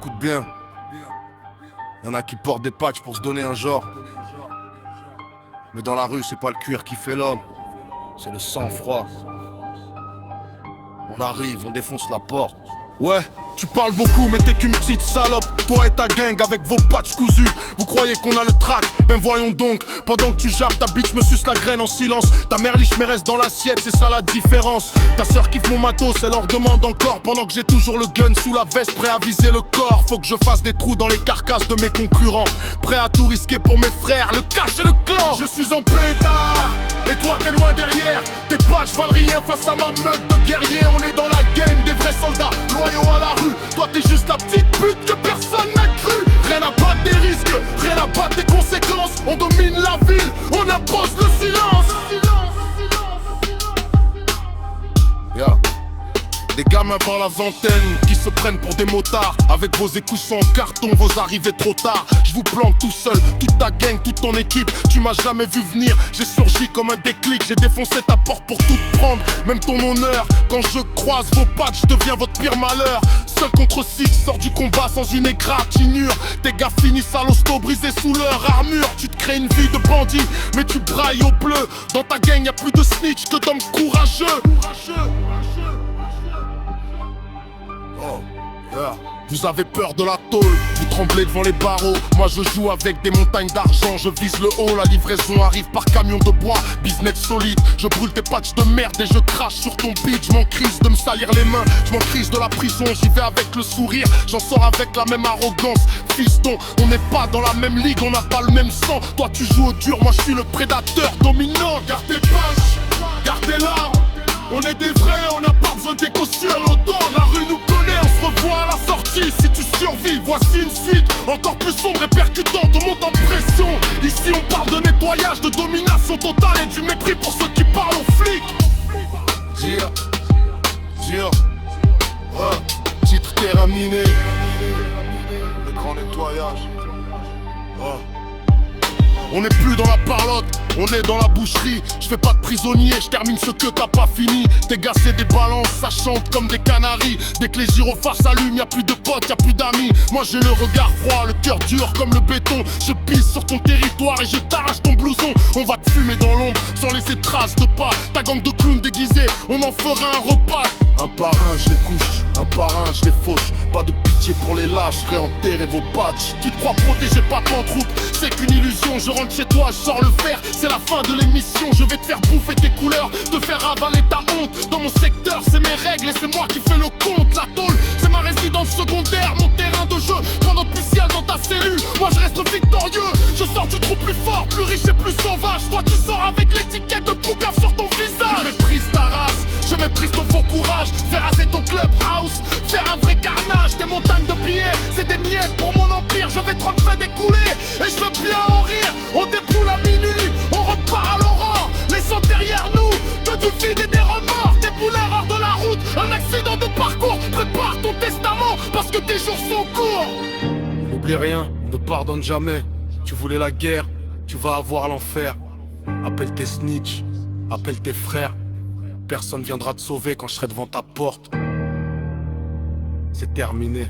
Écoute bien. Y'en a qui portent des patchs pour se donner un genre. Mais dans la rue, c'est pas le cuir qui fait l'homme, c'est le sang-froid. On arrive, on défonce la porte. Ouais, tu parles beaucoup mais t'es qu'une petite salope. Toi et ta gang avec vos patchs cousus. Vous croyez qu'on a le track? Ben voyons donc. Pendant que tu jappes, ta bitch me suce la graine en silence. Ta mère liche me reste dans l'assiette, c'est ça la différence. Ta sœur kiffe mon matos, elle leur demande encore. Pendant que j'ai toujours le gun sous la veste, prêt à viser le corps. Faut que je fasse des trous dans les carcasses de mes concurrents. Prêt à tout risquer pour mes frères, le cash et le clan. Je suis en pétard, et toi t'es loin derrière. Tes patchs valent rien face à ma meute de guerriers. On est dans la game des vrais soldats, loyaux à la rue. Toi t'es juste la petite pute que personne n'a cru. Rien à battre des risques, rien à battre des conséquences. On domine la ville, on impose le silence. Yeah. Des gamins par la vingtaine qui se prennent pour des motards. Avec vos écouteurs en carton, vos arrivées trop tard. Je vous plante tout seul, toute ta gang, toute ton équipe. Tu m'as jamais vu venir, j'ai surgi comme un déclic. J'ai défoncé ta porte pour tout prendre, même ton honneur. Quand je croise vos pattes, je deviens votre pire malheur. Seul contre 6, sors du combat sans une égratignure. Tes gars finissent à l'hosto, brisés sous leur armure. Tu te crées une vie de bandit, mais tu brailles au bleu. Dans ta gang y'a plus de snitch que d'hommes courageux. Oh, yeah. Vous avez peur de la tôle, vous tremblez devant les barreaux. Moi je joue avec des montagnes d'argent, je vise le haut. La livraison arrive par camion de bois, business solide. Je brûle tes patchs de merde et je crache sur ton beat. Je m'en crise de me salir les mains, je m'en crise de la prison. J'y vais avec le sourire, j'en sors avec la même arrogance. Fiston, on n'est pas dans la même ligue, on n'a pas le même sang. Toi tu joues au dur, moi je suis le prédateur dominant. Garde tes patchs, garde tes larmes. On est des vrais, on n'a pas besoin d'écho sur l'auto. La rue nous connaît, on se revoit à la sortie. Si tu survis, voici une suite encore plus sombre et percutante, on monte en pression. Ici on parle de nettoyage, de domination totale et du mépris pour ceux qui parlent aux flics. Titre terminé. Le grand nettoyage. On n'est plus dans la parlotte, on est dans la boucherie. Je fais pas de prisonnier, je termine ce que t'as pas fini. Tes gars c'est des balances, ça chante comme des canaris. Dès que les gyrophares s'allument, y'a plus de potes, y'a plus d'amis. Moi j'ai le regard froid, le cœur dur comme le béton. Je pisse sur ton territoire et je t'arrache ton blouson. On va te fumer dans l'ombre, sans laisser trace de pas. Ta gang de clowns déguisés, on en fera un repas. Un par un je les couche, un par un je les fauche. Pas de pitié pour les lâches, réenterrer vos patchs. Tu te crois protégé par ton troupe, c'est qu'une illusion. Je rentre chez toi, je sors le fer, c'est la fin de l'émission. Je vais te faire bouffer tes couleurs, te faire avaler ta honte. Dans mon secteur, c'est mes règles et c'est moi qui fais le compte. La tôle, c'est ma résidence secondaire, mon terrain de jeu. Prends officiel dans ta cellule, moi je reste victorieux. Je sors du trou plus fort, plus riche et plus sauvage. Toi tu sors avec l'étiquette de Poucave sur ton visage. Je méprise ta race, je méprise ton faux courage. Faire raser ton clubhouse, faire un vrai carnage. Des montagnes de billets, c'est des miettes pour mon empire. Je vais te faire découler et je veux bien en rire. On déboule à minuit, on repart à l'aurore. Laissons derrière nous que du vide et des remords. Déboule l'erreur de la route, un accident de parcours. Prépare ton testament parce que tes jours sont courts. N'oublie rien, ne pardonne jamais. Tu voulais la guerre, tu vas avoir l'enfer. Appelle tes snitch, appelle tes frères. Personne viendra te sauver quand je serai devant ta porte. C'est terminé.